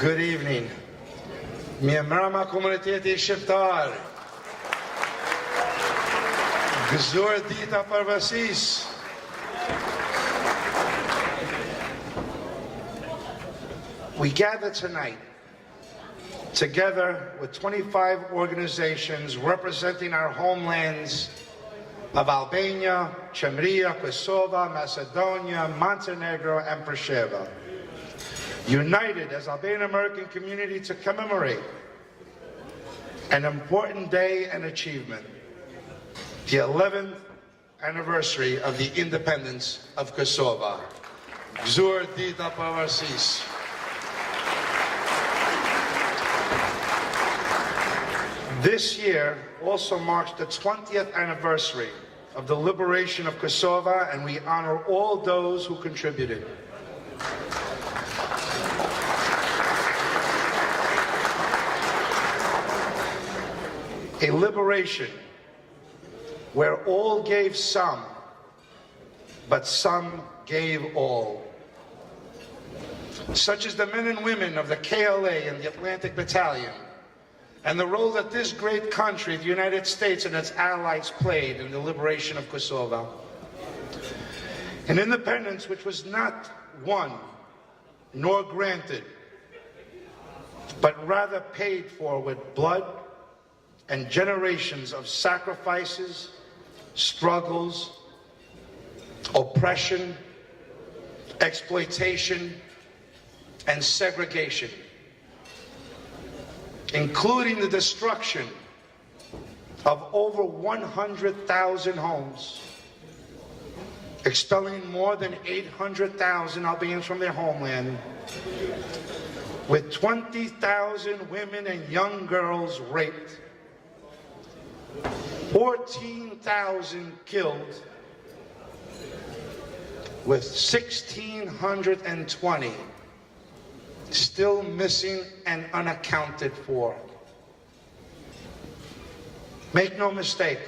Good evening. Miemrama komuniteti shqiptar. Gëzuar dita parësisë. We gather tonight together with 25 organizations representing our homelands of Albania, Chemria, Kosova, Macedonia, Montenegro, and Preševa, united as Albanian American community to commemorate an important day and achievement, the 11th anniversary of the independence of Kosova. Gëzuar dita parësisë. This year also marks the 20th anniversary of the liberation of Kosova, and we honor all those who contributed. A liberation where all gave some, but some gave all. Such as the men and women of the KLA and the Atlantic Battalion, and the role that this great country, the United States and its allies, played in the liberation of Kosova. An independence which was not won nor granted, but rather paid for with blood and generations of sacrifices, struggles, oppression, exploitation, and segregation, including the destruction of over 100,000 homes, expelling more than 800,000 Albanians from their homeland, with 20,000 women and young girls raped, 14,000 killed, with 1,620 still missing and unaccounted for. Make no mistake,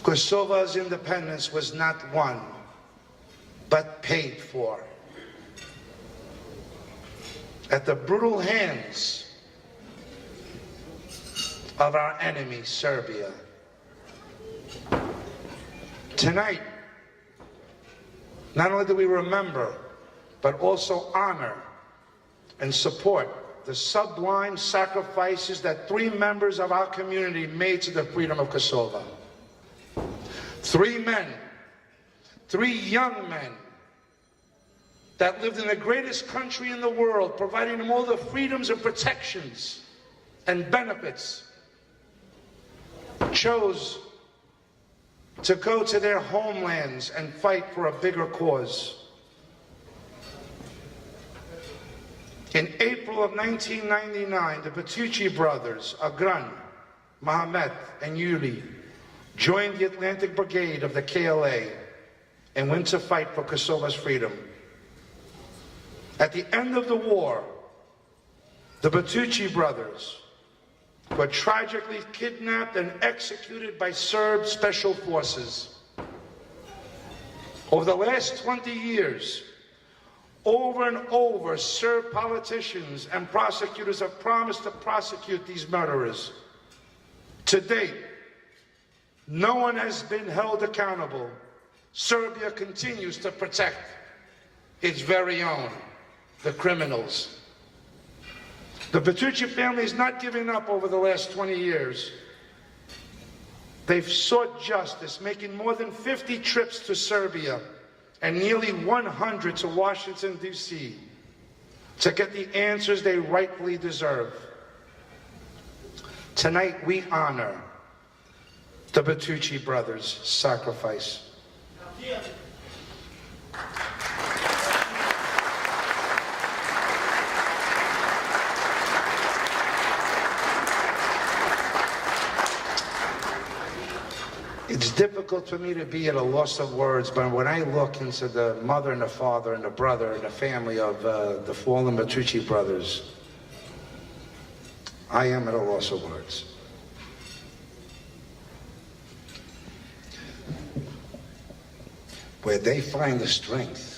Kosova's independence was not won, but paid for at the brutal hands of our enemy, Serbia. Tonight, not only do we remember, but also honor and support the sublime sacrifices that 3 members of our community made to the freedom of Kosova. 3 men, 3 young men that lived in the greatest country in the world, providing them all the freedoms and protections and benefits, chose to go to their homelands and fight for a bigger cause. In April of 1999, the Bertucci brothers, Agran, Mohammed, and Yuri, joined the Atlantic Brigade of the KLA and went to fight for Kosova's freedom. At the end of the war, the Bertucci brothers were tragically kidnapped and executed by Serb special forces. Over the last 20 years, over and over, Serb politicians and prosecutors have promised to prosecute these murderers. To date, no one has been held accountable. Serbia continues to protect its very own, the criminals. The Bertucci family is not giving up over the last 20 years. They've sought justice, making more than 50 trips to Serbia and nearly 100 to Washington, D.C. to get the answers they rightfully deserve. Tonight we honor the Bertucci brothers' sacrifice. It's difficult for me to be at a loss of words, but when I look into the mother and the father and the brother and the family of the fallen Bertucci brothers, I am at a loss of words. Where they find the strength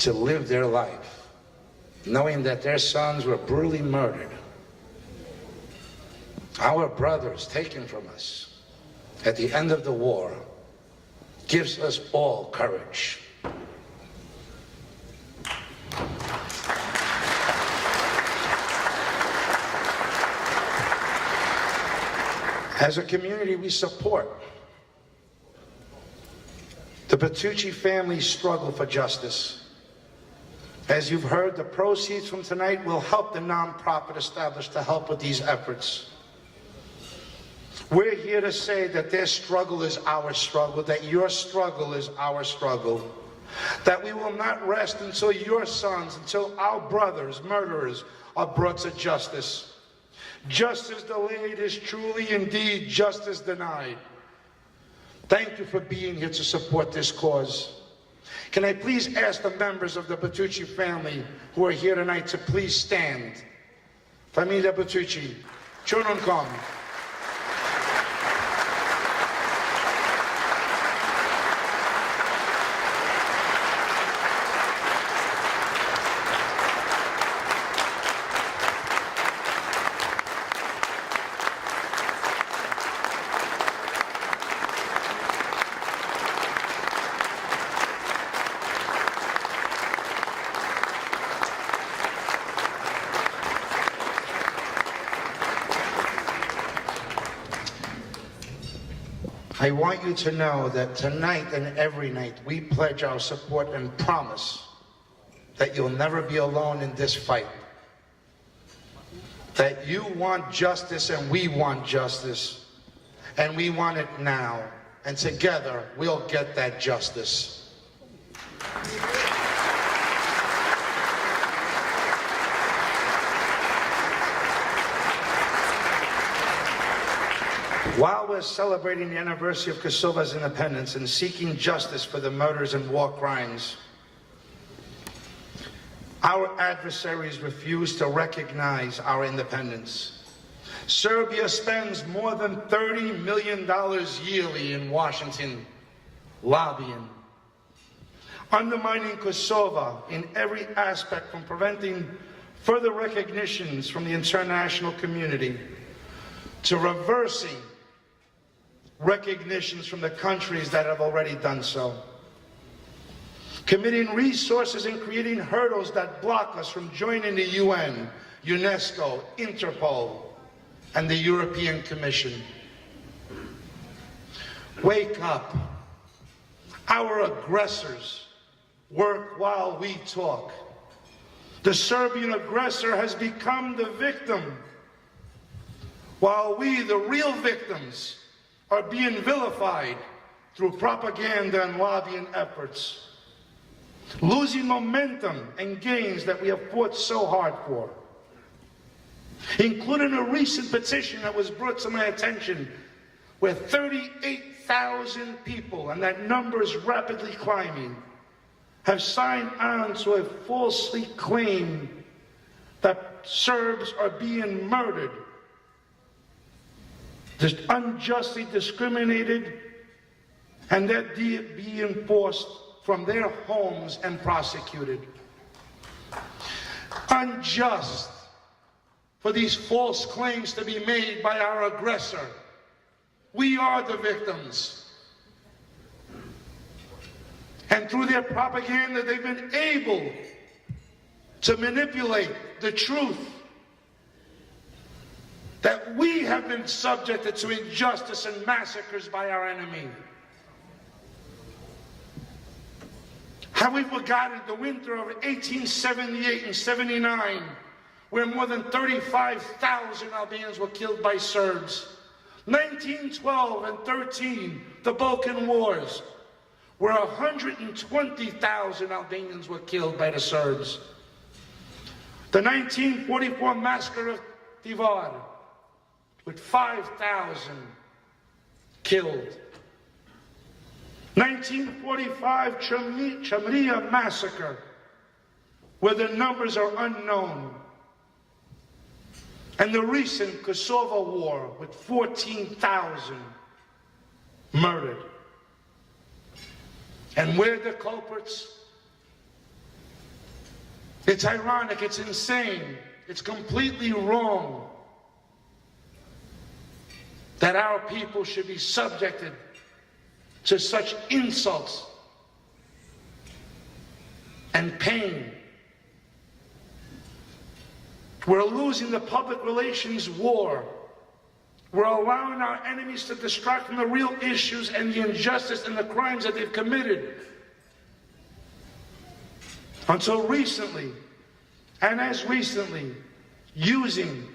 to live their life, knowing that their sons were brutally murdered. Our brothers taken from us at the end of the war gives us all courage. As a community, we support the Bertucci family's struggle for justice. As you've heard, the proceeds from tonight will help the nonprofit established to help with these efforts. We're here to say that their struggle is our struggle, that your struggle is our struggle, that we will not rest until your sons, until our brothers, murderers, are brought to justice. Justice delayed is truly indeed justice denied. Thank you for being here to support this cause. Can I please ask the members of the Bertucci family who are here tonight to please stand. Famiglia Bertucci, ciò non come. I want you to know that tonight and every night we pledge our support and promise that you'll never be alone in this fight. That you want justice and we want justice. And we want it now. And together we'll get that justice. While we're celebrating the anniversary of Kosova's independence and seeking justice for the murders and war crimes, our adversaries refuse to recognize our independence. Serbia spends more than $30 million yearly in Washington lobbying, undermining Kosova in every aspect, from preventing further recognitions from the international community to reversing recognitions from the countries that have already done so. Committing resources and creating hurdles that block us from joining the UN, UNESCO, Interpol, and the European Commission. Wake up. Our aggressors work while we talk. The Serbian aggressor has become the victim, while we, the real victims, are being vilified through propaganda and lobbying efforts, losing momentum and gains that we have fought so hard for, including a recent petition that was brought to my attention where 38,000 people, and that number is rapidly climbing, have signed on to a falsely claim that Serbs are being murdered, just unjustly discriminated, and they're being forced from their homes and prosecuted. Unjust for these false claims to be made by our aggressor. We are the victims. And through their propaganda, they've been able to manipulate the truth that we have been subjected to injustice and massacres by our enemy. Have we forgotten the winter of 1878 and 79, where more than 35,000 Albanians were killed by Serbs? 1912 and 13, the Balkan Wars, where 120,000 Albanians were killed by the Serbs. The 1944 massacre of Tivar, with 5,000 killed. 1945 Chamria massacre, where the numbers are unknown. And the recent Kosovo war with 14,000 murdered. And we're the culprits. It's ironic, it's insane, it's completely wrong that our people should be subjected to such insults and pain. We're losing the public relations war. We're allowing our enemies to distract from the real issues and the injustice and the crimes that they've committed. Until recently, and as recently, using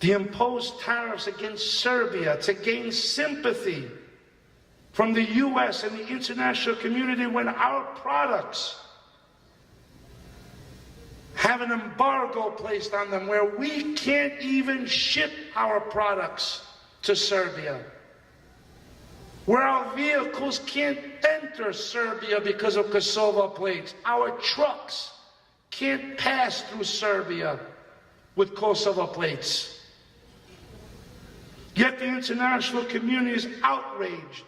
the imposed tariffs against Serbia to gain sympathy from the U.S. and the international community when our products have an embargo placed on them where we can't even ship our products to Serbia, where our vehicles can't enter Serbia because of Kosova plates. Our trucks can't pass through Serbia with Kosova plates. Yet the international community is outraged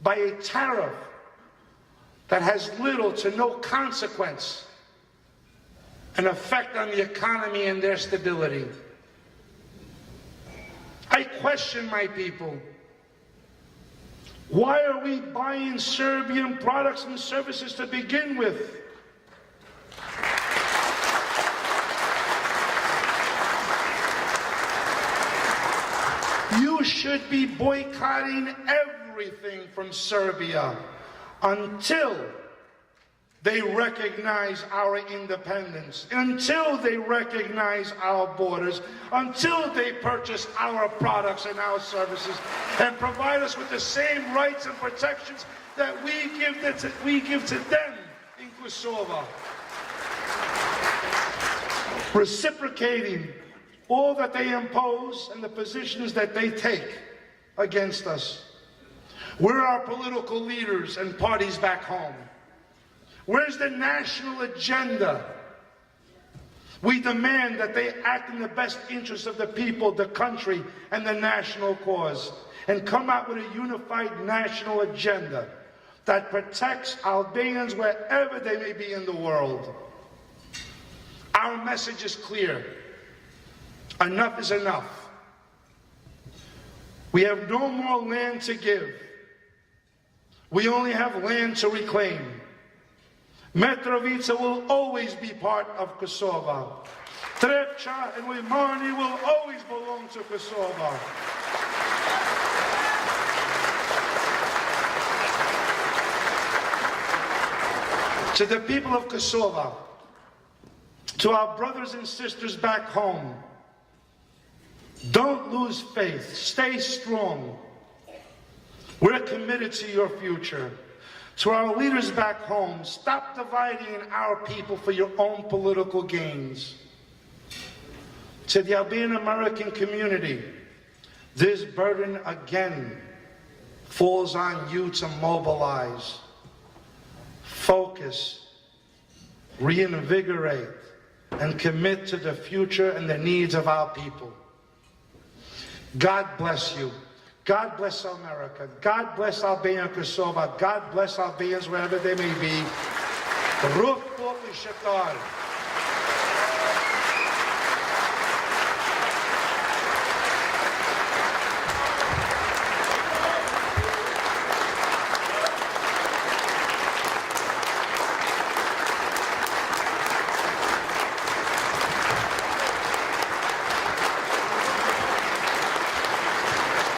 by a tariff that has little to no consequence and effect on the economy and their stability. I question my people. Why are we buying Serbian products and services to begin with? You should be boycotting everything from Serbia until they recognize our independence, until they recognize our borders, until they purchase our products and our services and provide us with the same rights and protections that we give to them in Kosova. Reciprocating all that they impose and the positions that they take against us. Where are our political leaders and parties back home? Where's the national agenda? We demand that they act in the best interest of the people, the country, and the national cause, and come out with a unified national agenda that protects Albanians wherever they may be in the world. Our message is clear. Enough is enough. We have no more land to give. We only have land to reclaim. Mitrovica will always be part of Kosova. Trepča and Limani will always belong to Kosova. To the people of Kosova, to our brothers and sisters back home, don't lose faith. Stay strong. We're committed to your future. To our leaders back home, stop dividing our people for your own political gains. To the Albanian American community, this burden again falls on you to mobilize, focus, reinvigorate, and commit to the future and the needs of our people. God bless you. God bless America. God bless Albania and Kosova. God bless Albanians wherever they may be. Ruh Shqiptar.